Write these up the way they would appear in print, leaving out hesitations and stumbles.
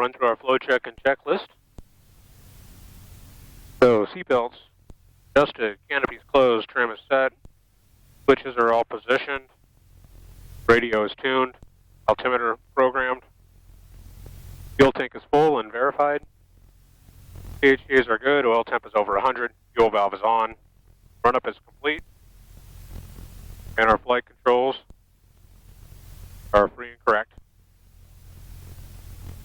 run through our flow check and checklist. So seatbelts adjusted, canopies closed, trim is set, switches are all positioned, radio is tuned, altimeter programmed, fuel tank is full and verified, CHGs are good, oil temp is over 100, fuel valve is on, run-up is complete, and our flight controls are free and correct.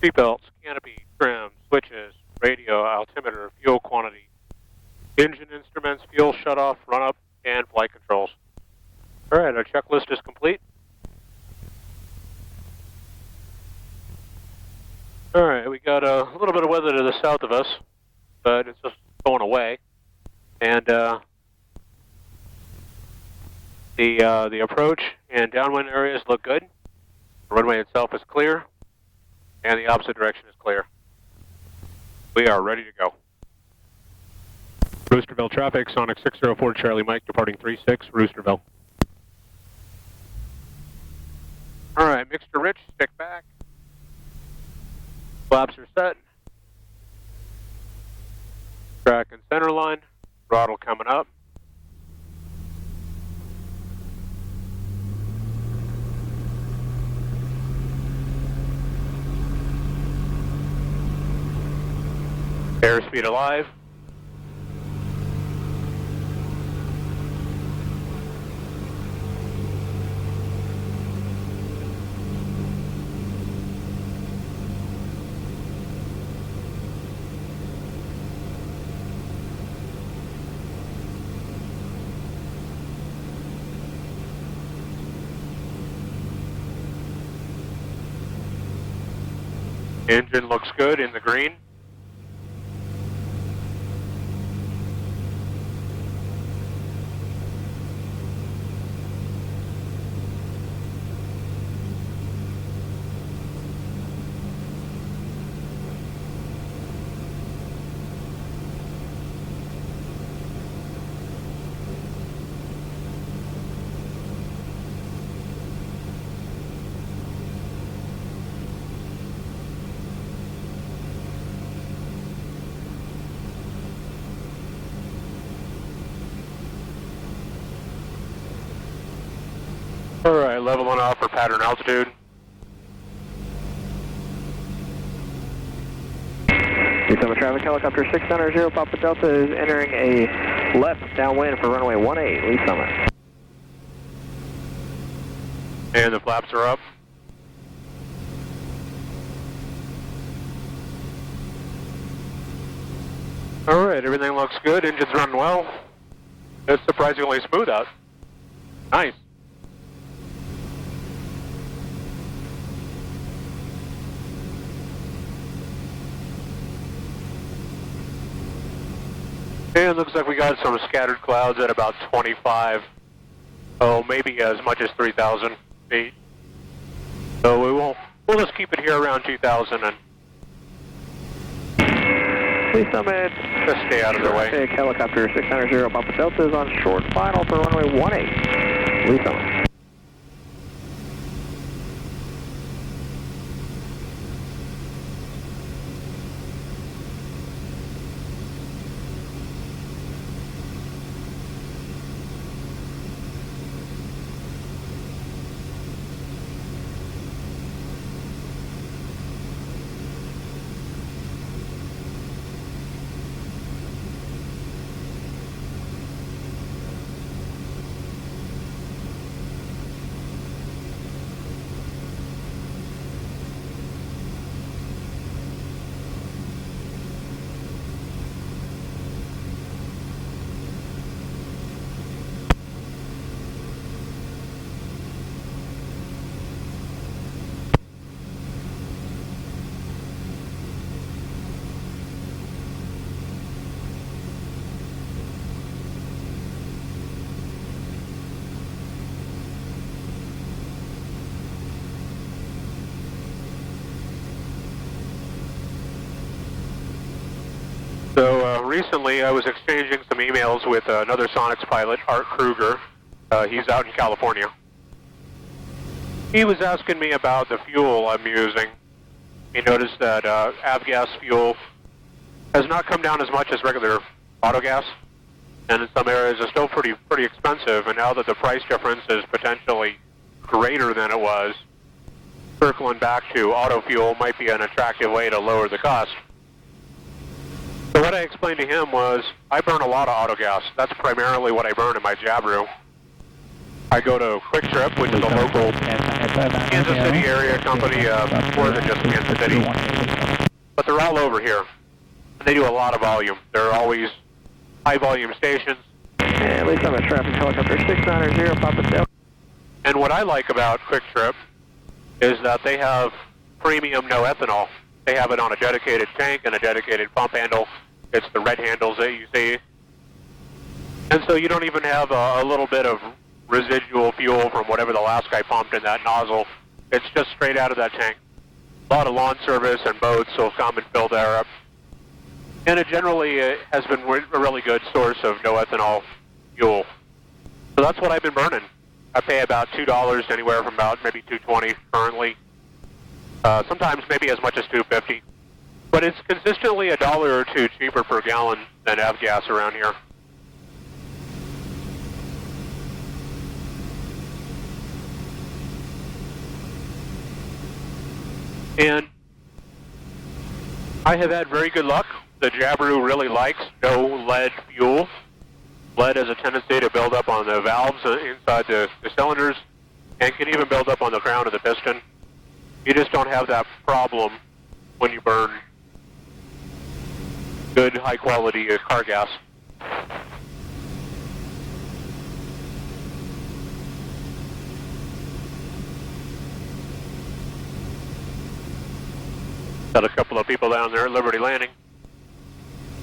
Seatbelts, canopy, trim, switches, radio, altimeter, fuel quantity, engine instruments, fuel shutoff, run-up, and flight controls. All right, our checklist is complete. All right, we got a little bit of weather to the south of us, but it's just going away. And the approach and downwind areas look good. The runway itself is clear, and the opposite direction is clear. We are ready to go. Roosterville traffic, Sonic 604 Charlie Mike, departing 36, Roosterville. All right, mixture rich, stick back. Flaps are set. Track and center line, throttle coming up. Airspeed alive. Engine looks good in the green. All right, leveling off for pattern altitude. December traffic, helicopter 690 Papa Delta is entering a left downwind for runway 18, Lee Summit. And the flaps are up. All right, everything looks good. Engine's running well. It's surprisingly smooth out. Nice. And it looks like we got some scattered clouds at about 25, maybe as much as 3,000 feet. So we'll just keep it here around 2,000 and Lee Summit, just stay out of the way. traffic, helicopter 690 Papa Delta is on short final for runway 18, Lee Summit. So recently I was exchanging some emails with another Sonics pilot, Art Kruger. He's out in California. He was asking me about the fuel I'm using. You notice that avgas fuel has not come down as much as regular autogas, and in some areas is still pretty expensive. And now that the price difference is potentially greater than it was, circling back to auto fuel might be an attractive way to lower the cost. So what I explained to him was, I burn a lot of autogas. That's primarily what I burn in my Jabiru. I go to Quick Trip, which is a local Kansas City area company, more than just Kansas City. But they're all over here. And they do a lot of volume. They're always high volume stations. And Lee Summit traffic helicopter 690 Papa Delta. And what I like about Quick Trip is that they have premium no ethanol. They have it on a dedicated tank and a dedicated pump handle. It's the red handles that you see. And so you don't even have a little bit of residual fuel from whatever the last guy pumped in that nozzle. It's just straight out of that tank. A lot of lawn service and boats will come and fill there up. And it generally has been a really good source of no ethanol fuel. So that's what I've been burning. I pay about $2, anywhere from about maybe $2.20 currently. Sometimes maybe as much as $2.50. But it's consistently $1 or $2 cheaper per gallon than avgas around here. And I have had very good luck. The Jabiru really likes no lead fuel. Lead has a tendency to build up on the valves inside the cylinders and can even build up on the crown of the piston. You just don't have that problem when you burn good, high-quality car gas. Got a couple of people down there at Liberty Landing.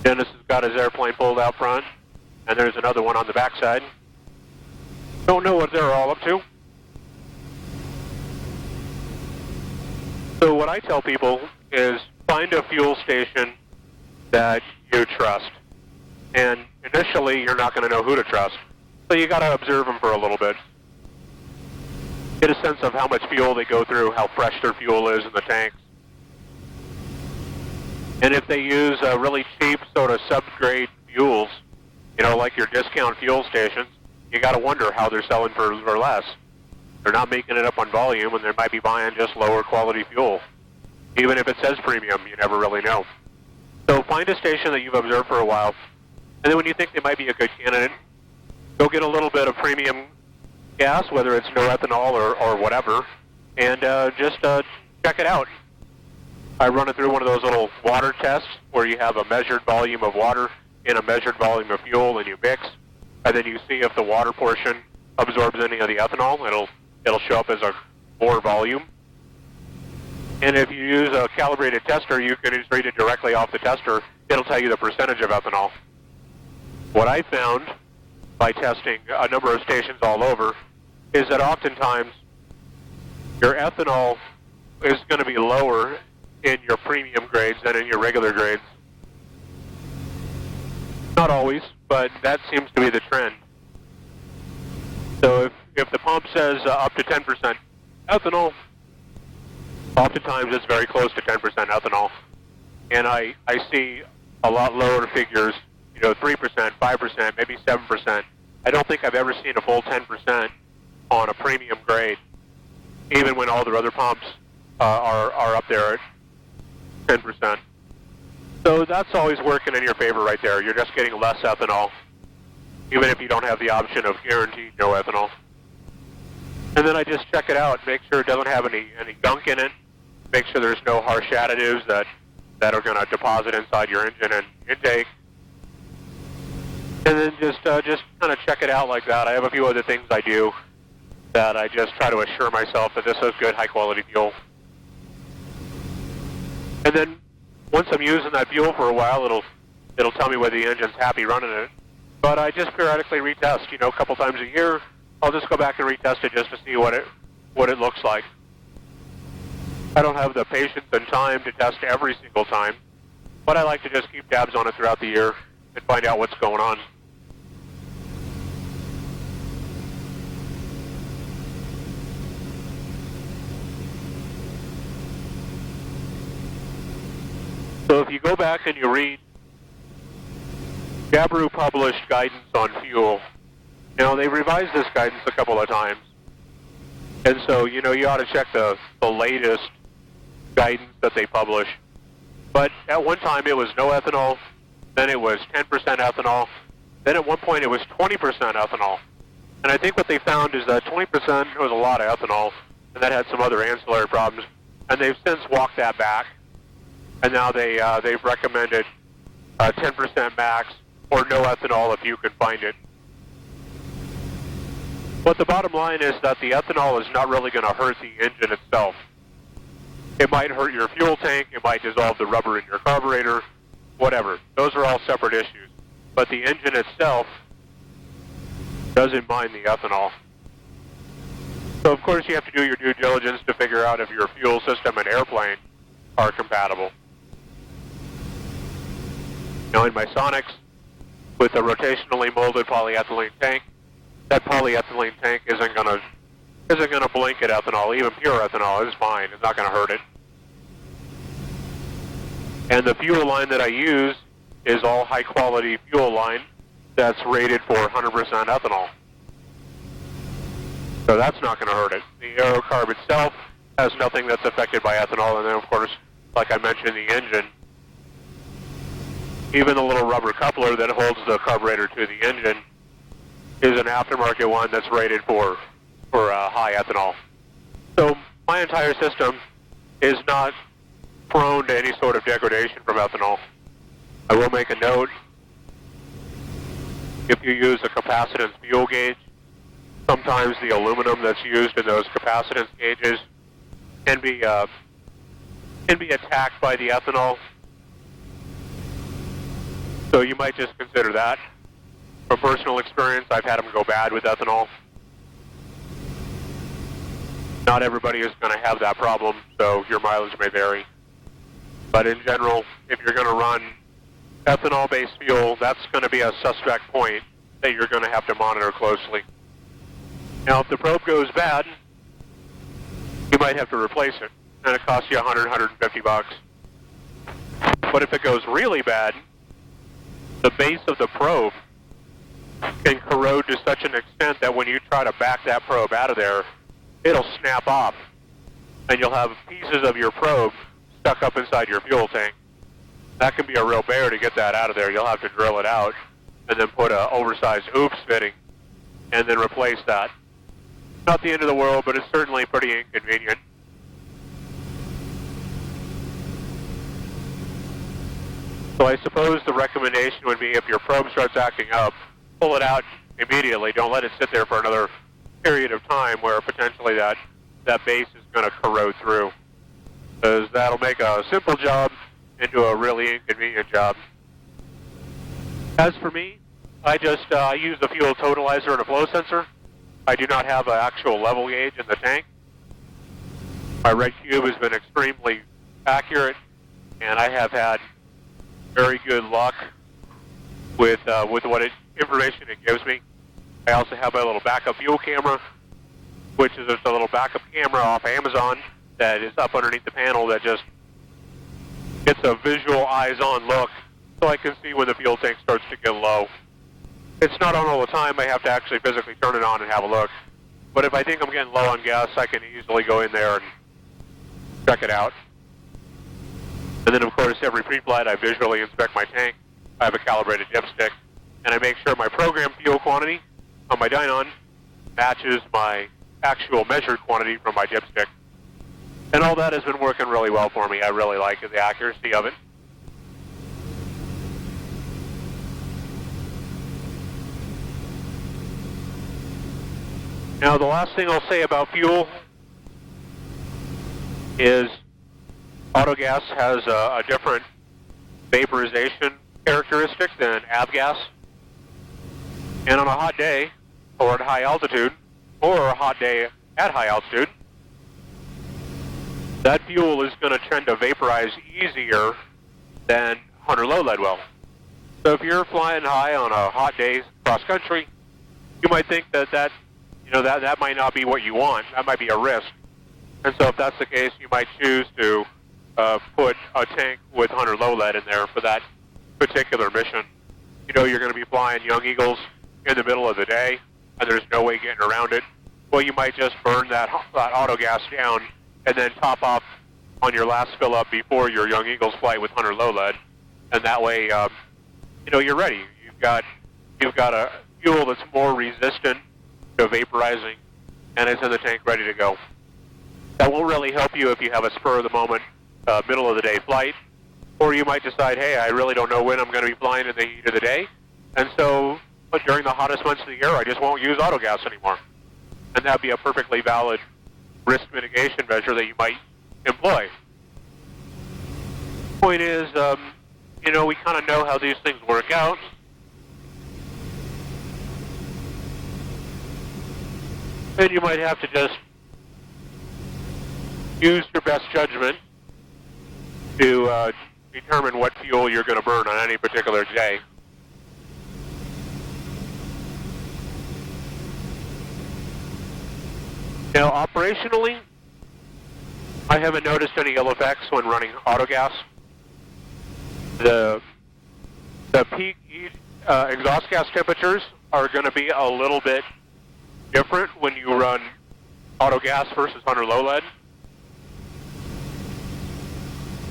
Dennis has got his airplane pulled out front, and there's another one on the backside. Don't know what they're all up to. So what I tell people is find a fuel station that you trust. And initially, you're not going to know who to trust. So you got to observe them for a little bit. Get a sense of how much fuel they go through, how fresh their fuel is in the tanks. And if they use really cheap sort of subgrade fuels, you know, like your discount fuel stations, you got to wonder how they're selling for less. They're not making it up on volume, and they might be buying just lower quality fuel. Even if it says premium, you never really know. So find a station that you've observed for a while, and then when you think they might be a good candidate, go get a little bit of premium gas, whether it's no ethanol or whatever, and just check it out. I run it through one of those little water tests where you have a measured volume of water and a measured volume of fuel, and you mix, and then you see if the water portion absorbs any of the ethanol. It'll show up as a more volume. And if you use a calibrated tester, you can just read it directly off the tester. It'll tell you the percentage of ethanol. What I found by testing a number of stations all over is that oftentimes your ethanol is going to be lower in your premium grades than in your regular grades. Not always, but that seems to be the trend. So if the pump says up to 10% ethanol, oftentimes it's very close to 10% ethanol. And I see a lot lower figures, 3%, 5%, maybe 7%. I don't think I've ever seen a full 10% on a premium grade, even when all the other pumps are up there at 10%. So that's always working in your favor right there. You're just getting less ethanol, even if you don't have the option of guaranteed no ethanol. And then I just check it out, make sure it doesn't have any gunk in it, make sure there's no harsh additives that are going to deposit inside your engine and intake. And then just kind of check it out like that. I have a few other things I do that I just try to assure myself that this is good, high-quality fuel. And then once I'm using that fuel for a while, it'll tell me whether the engine's happy running it. But I just periodically retest, a couple times a year. I'll just go back and retest it just to see what it looks like. I don't have the patience and time to test every single time, but I like to just keep tabs on it throughout the year and find out what's going on. So if you go back and you read Gabru published guidance on fuel, they revised this guidance a couple of times. And so, you ought to check the latest guidance that they publish. But at one time it was no ethanol, then it was 10% ethanol, then at one point it was 20% ethanol. And I think what they found is that 20% was a lot of ethanol, and that had some other ancillary problems. And they've since walked that back, and now they've recommended 10% max or no ethanol if you can find it. But the bottom line is that the ethanol is not really going to hurt the engine itself. It might hurt your fuel tank, it might dissolve the rubber in your carburetor, whatever. Those are all separate issues. But the engine itself doesn't mind the ethanol. So of course you have to do your due diligence to figure out if your fuel system and airplane are compatible. In my Sonics, with a rotationally molded polyethylene tank, that polyethylene tank isn't gonna blink at ethanol. Even pure ethanol is fine. It's not gonna hurt it. And the fuel line that I use is all high quality fuel line that's rated for 100% ethanol. So that's not going to hurt it. The aerocarb itself has nothing that's affected by ethanol, and then of course, like I mentioned, the engine, even the little rubber coupler that holds the carburetor to the engine is an aftermarket one that's rated for high ethanol. So my entire system is not prone to any sort of degradation from ethanol. I will make a note, if you use a capacitance fuel gauge, sometimes the aluminum that's used in those capacitance gauges can be attacked by the ethanol. So you might just consider that. From personal experience, I've had them go bad with ethanol. Not everybody is going to have that problem, so your mileage may vary. But in general, if you're going to run ethanol-based fuel, that's going to be a suspect point that you're going to have to monitor closely. Now, if the probe goes bad, you might have to replace it, and it costs you $100, $150. But if it goes really bad, the base of the probe can corrode to such an extent that when you try to back that probe out of there, it'll snap off, and you'll have pieces of your probe stuck up inside your fuel tank. That can be a real bear to get that out of there. You'll have to drill it out and then put an oversized oops fitting and then replace that. Not the end of the world, but it's certainly pretty inconvenient. So I suppose the recommendation would be if your probe starts acting up, pull it out immediately. Don't let it sit there for another period of time where potentially that base is going to corrode through. Because that'll make a simple job into a really inconvenient job. As for me, I just use the fuel totalizer and a flow sensor. I do not have an actual level gauge in the tank. My red cube has been extremely accurate, and I have had very good luck with what information it gives me. I also have my little backup fuel camera, which is just a little backup camera off Amazon that is up underneath the panel that just gets a visual eyes-on look so I can see when the fuel tank starts to get low. It's not on all the time. I have to actually physically turn it on and have a look. But if I think I'm getting low on gas, I can easily go in there and check it out. And then, of course, every pre-flight, I visually inspect my tank. I have a calibrated dipstick, and I make sure my programmed fuel quantity on my Dynon matches my actual measured quantity from my dipstick. And all that has been working really well for me. I really like the accuracy of it. Now, the last thing I'll say about fuel is autogas has a different vaporization characteristic than avgas. And on a hot day, or at high altitude, or a hot day at high altitude, that fuel is going to tend to vaporize easier than Hunter low lead well. So if you're flying high on a hot day cross country, you might think that might not be what you want. That might be a risk. And so if that's the case, you might choose to put a tank with 100 low lead in there for that particular mission. You know you're going to be flying Young Eagles in the middle of the day, and there's no way getting around it. Well, you might just burn that auto gas down and then top off on your last fill up before your Young Eagles flight with 100 low lead, and that way, you know, you're ready. You've got a fuel that's more resistant to vaporizing, and it's in the tank ready to go. That won't really help you if you have a spur of the moment, middle of the day flight, or you might decide, hey, I really don't know when I'm going to be flying in the heat of the day, and so but during the hottest months of the year, I just won't use auto gas anymore. And that'd be a perfectly valid risk mitigation measure that you might employ. Point is, you know, we kind of know how these things work out. And you might have to just use your best judgment to determine what fuel you're going to burn on any particular day. Now, operationally, I haven't noticed any ill effects when running auto gas. The peak exhaust gas temperatures are going to be a little bit different when you run auto gas versus 100 low lead.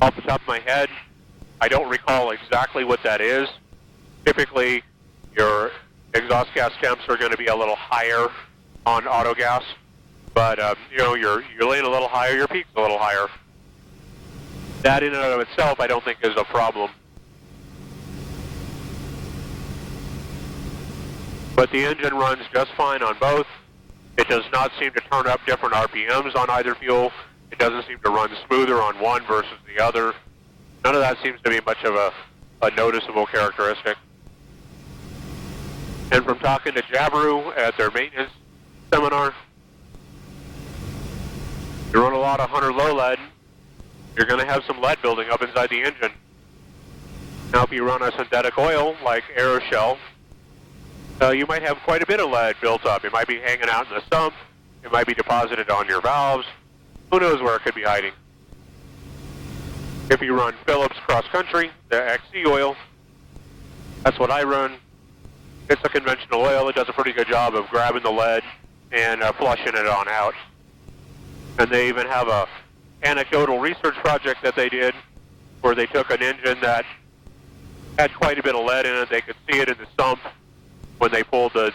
Off the top of my head, I don't recall exactly what that is. Typically, your exhaust gas temps are going to be a little higher on auto gas, but you know, you're laying a little higher, your peak's a little higher. That in and of itself, I don't think is a problem. But the engine runs just fine on both. It does not seem to turn up different RPMs on either fuel. It doesn't seem to run smoother on one versus the other. None of that seems to be much of a noticeable characteristic. And from talking to Jabiru at their maintenance seminar, you run a lot of 100 low lead, you're going to have some lead building up inside the engine. Now if you run a synthetic oil like Aeroshell, you might have quite a bit of lead built up. It might be hanging out in the sump. It might be deposited on your valves. Who knows where it could be hiding? If you run Phillips cross-country, the XC oil, that's what I run. It's a conventional oil. It does a pretty good job of grabbing the lead and flushing it on out. And they even have a anecdotal research project that they did where they took an engine that had quite a bit of lead in it. They could see it in the sump. When they pulled the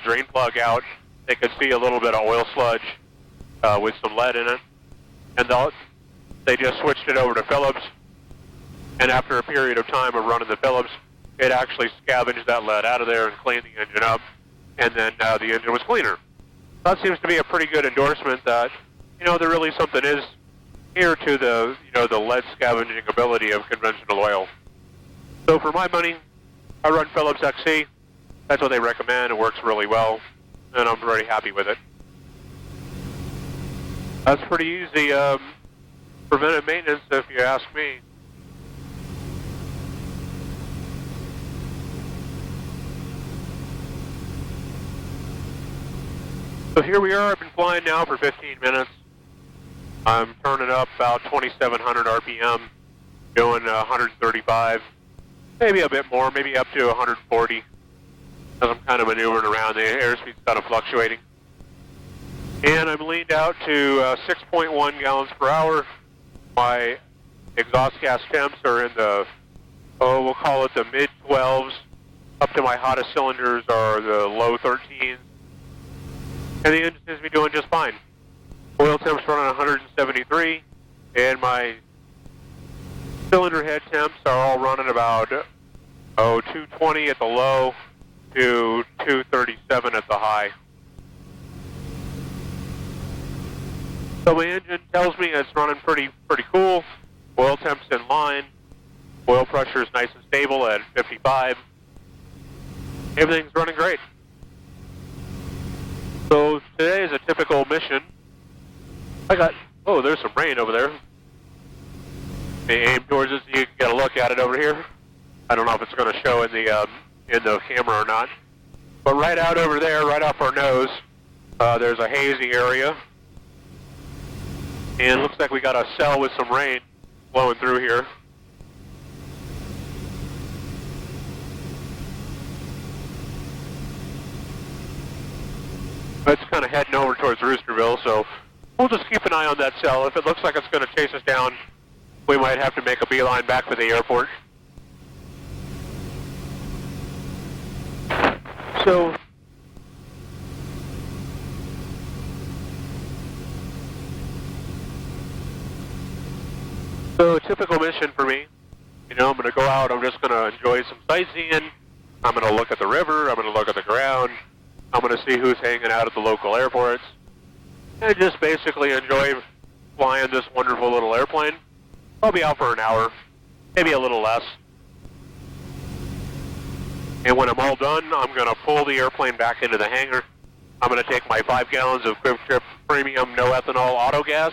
drain plug out, they could see a little bit of oil sludge with some lead in it. And they just switched it over to Phillips. And after a period of time of running the Phillips, it actually scavenged that lead out of there and cleaned the engine up. And then the engine was cleaner. That seems to be a pretty good endorsement that, you know, there really something is here to the, you know, the lead scavenging ability of conventional oil. So for my money, I run Phillips XC. That's what they recommend. It works really well, and I'm very happy with it. That's pretty easy preventive maintenance, if you ask me. So here we are. I've been flying now for 15 minutes. I'm turning up about 2,700 RPM, doing 135, maybe a bit more, maybe up to 140. As I'm kind of maneuvering around, the airspeed's kind of fluctuating. And I'm leaned out to 6.1 gallons per hour. My exhaust gas temps are in the, we'll call it the mid-12s. Up to my hottest cylinders are the low 13s. And the engine seems to be doing just fine. Oil temps running 173, and my cylinder head temps are all running about 220 at the low to 237 at the high. So my engine tells me it's running pretty cool. Oil temp's in line. Oil pressure is nice and stable at 55. Everything's running great. So today is a typical mission. There's some rain over there. Aim towards it so you can get a look at it over here. I don't know if it's going to show in the camera or not. But right out over there, right off our nose, there's a hazy area. And it looks like we got a cell with some rain blowing through here. It's kind of heading over towards Roosterville, so we'll just keep an eye on that cell. If it looks like it's going to chase us down, we might have to make a beeline back to the airport. So typical mission for me, you know, I'm going to go out, I'm just going to enjoy some sightseeing, I'm going to look at the river, I'm going to look at the ground, I'm going to see who's hanging out at the local airports, and just basically enjoy flying this wonderful little airplane. I'll be out for an hour, maybe a little less. And when I'm all done, I'm going to pull the airplane back into the hangar. I'm going to take my 5 gallons of Quick Trip Premium No Ethanol Auto Gas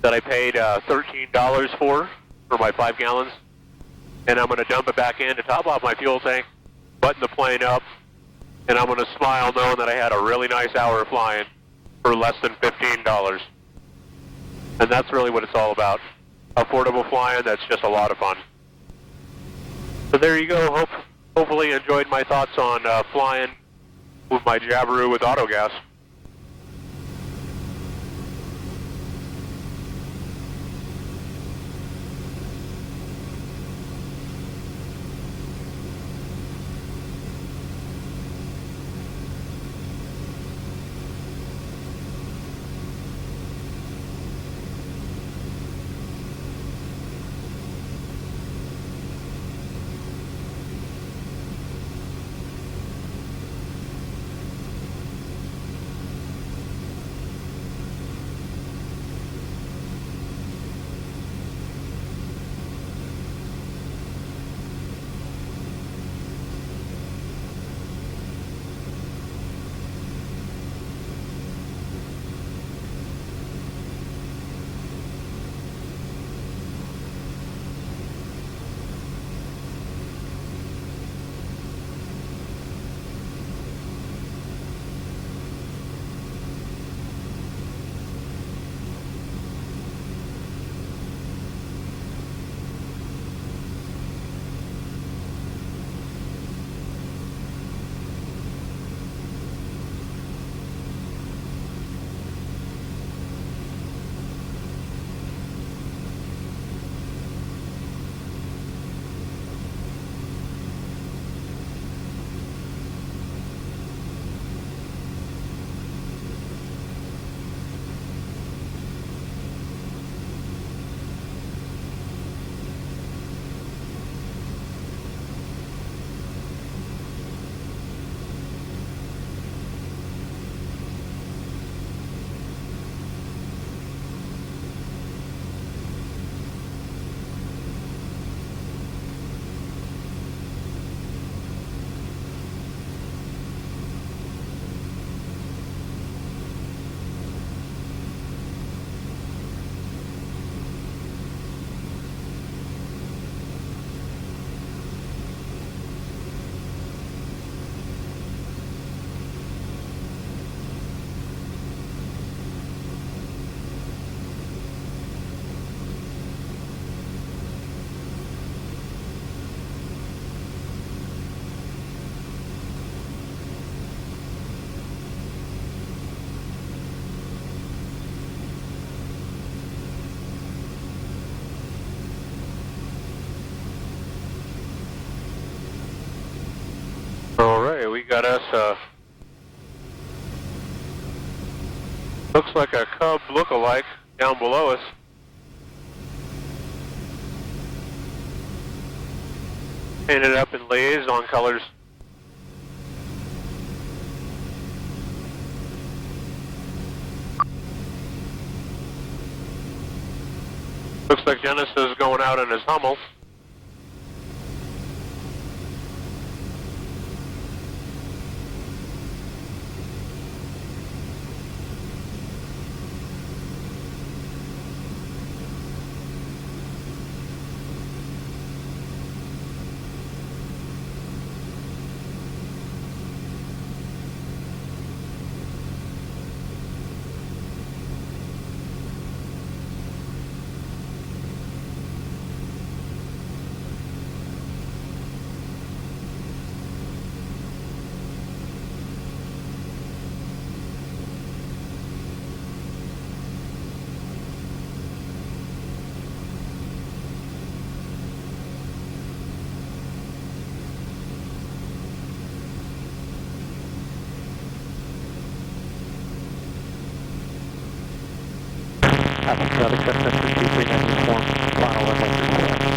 that I paid $13 for my 5 gallons. And I'm going to dump it back in to top off my fuel tank, button the plane up, and I'm going to smile knowing that I had a really nice hour of flying for less than $15. And that's really what it's all about. Affordable flying that's just a lot of fun. So there you go. Hopefully you enjoyed my thoughts on flying with my Jabiru with autogas. Alright, we got us looks like a Cub look-alike down below us. Painted up in liaison colors. Looks like Genesis is going out in his Hummel. Q3 engine form, final runway 34.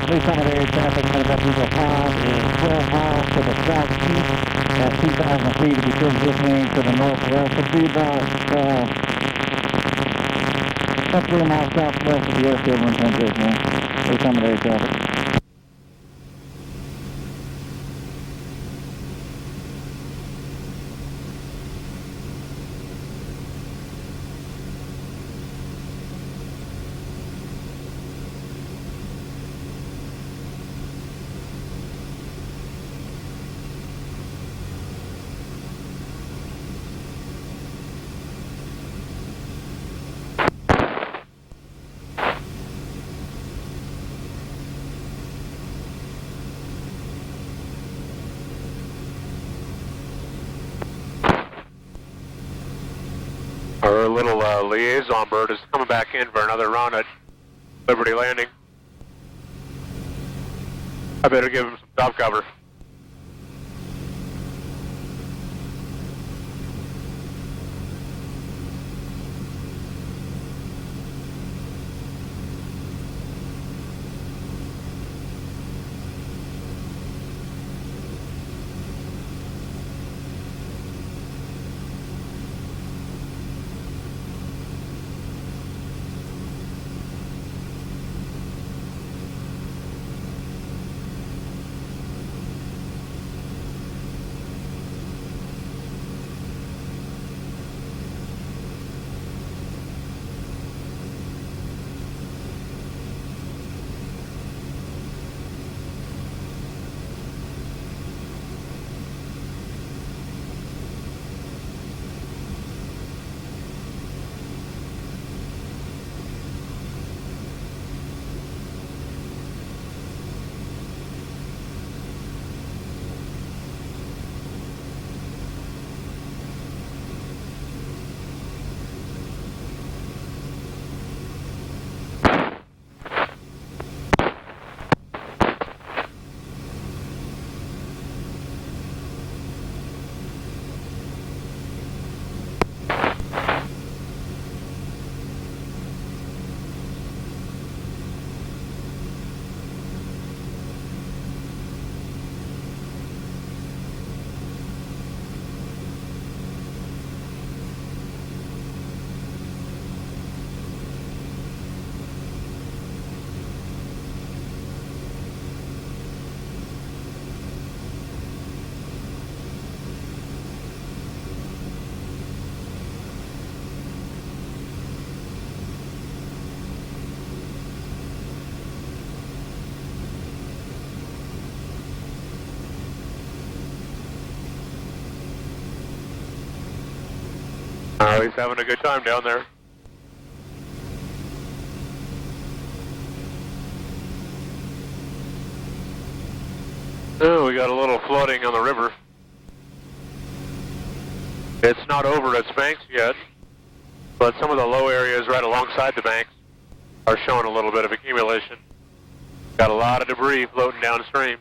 Please accommodate traffic manifest Eagle 5 is 12 miles to the southeast at 2,000 feet. If you're transitioning to the northwest, it'll be about 3 miles southwest of the airfield when transitioning. Please accommodate traffic. Our little liaison bird is coming back in for another run at Liberty Landing. I better give him some top cover. He's having a good time down there. Oh, we got a little flooding on the river. It's not over its banks yet, but some of the low areas right alongside the banks are showing a little bit of accumulation. Got a lot of debris floating downstream.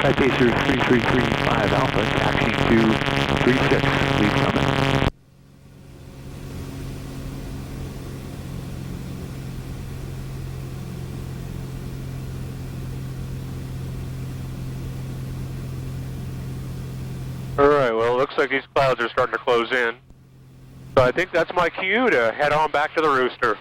Sky Pacer 3335 Alpha, taxiing to 36, lead summit. Alright, well, it looks like these clouds are starting to close in. So I think that's my cue to head on back to the rooster.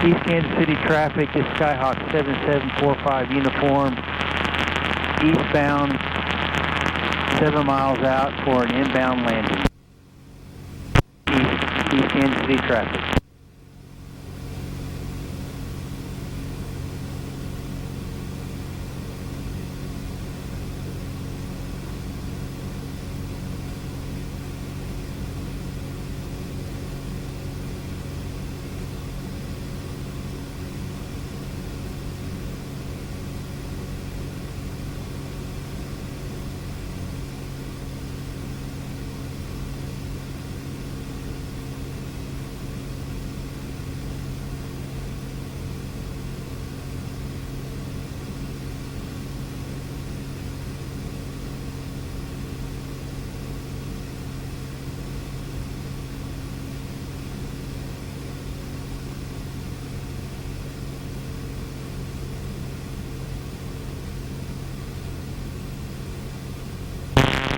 East Kansas City traffic is Skyhawk 7745 uniform, eastbound, 7 miles out for an inbound landing. East Kansas City traffic.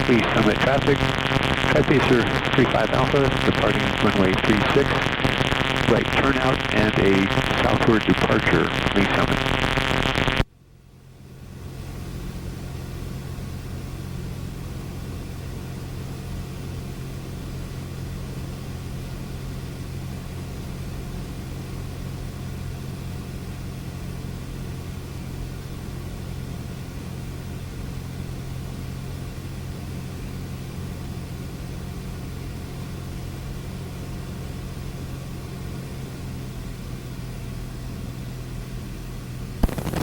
Please summit traffic. Sky Pacer 35 Alpha, departing runway 36, right turnout and a southward departure, Lee Summit.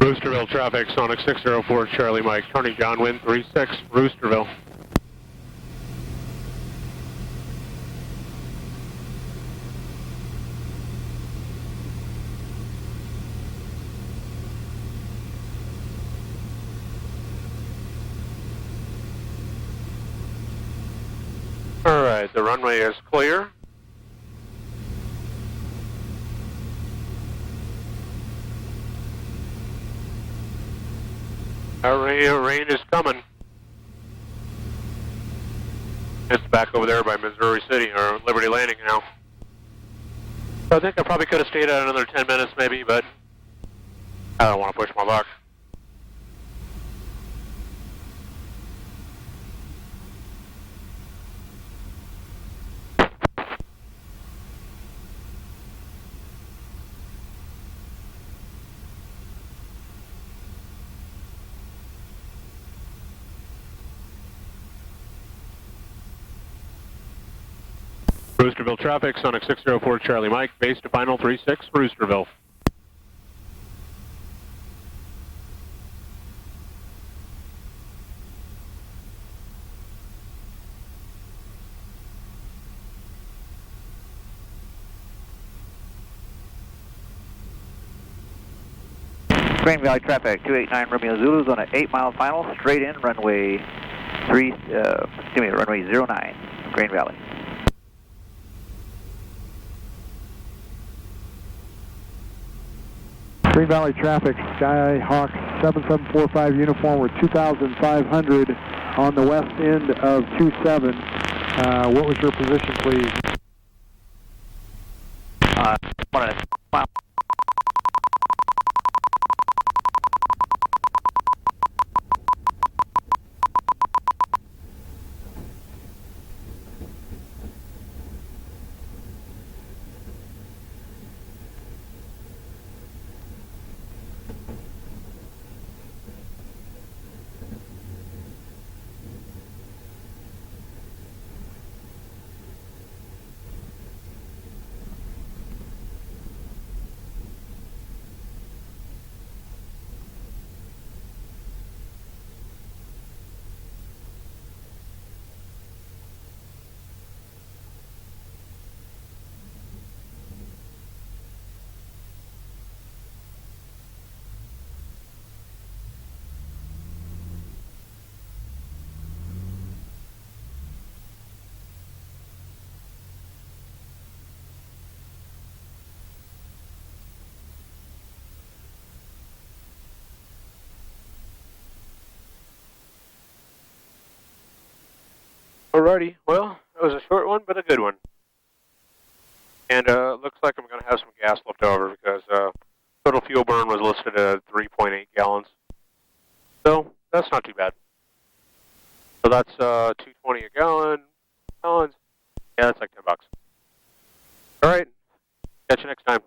Roosterville traffic, Sonic 604 Charlie Mike, Tony John Wind 36, Roosterville. All right, the runway is clear. Rain is coming. It's back over there by Missouri City, or Liberty Landing now. So I think I probably could have stayed out another 10 minutes maybe, but I don't want to push my luck. Roosterville traffic, Sonic 604 Charlie Mike, base to final 36, Roosterville. Green Valley traffic, 289 Romeo Zulu's on an 8-mile final, straight in, runway runway 09, Green Valley. Green Valley traffic, Skyhawk 7745 uniform, we're 2,500 on the west end of 27. What was your position, please? 1 mile. Alrighty, well, that was a short one, but a good one. And looks like I'm going to have some gas left over because total fuel burn was listed at 3.8 gallons. So that's not too bad. So that's $2.20 a gallon. Gallons. Yeah, that's like $10. All right, catch you next time.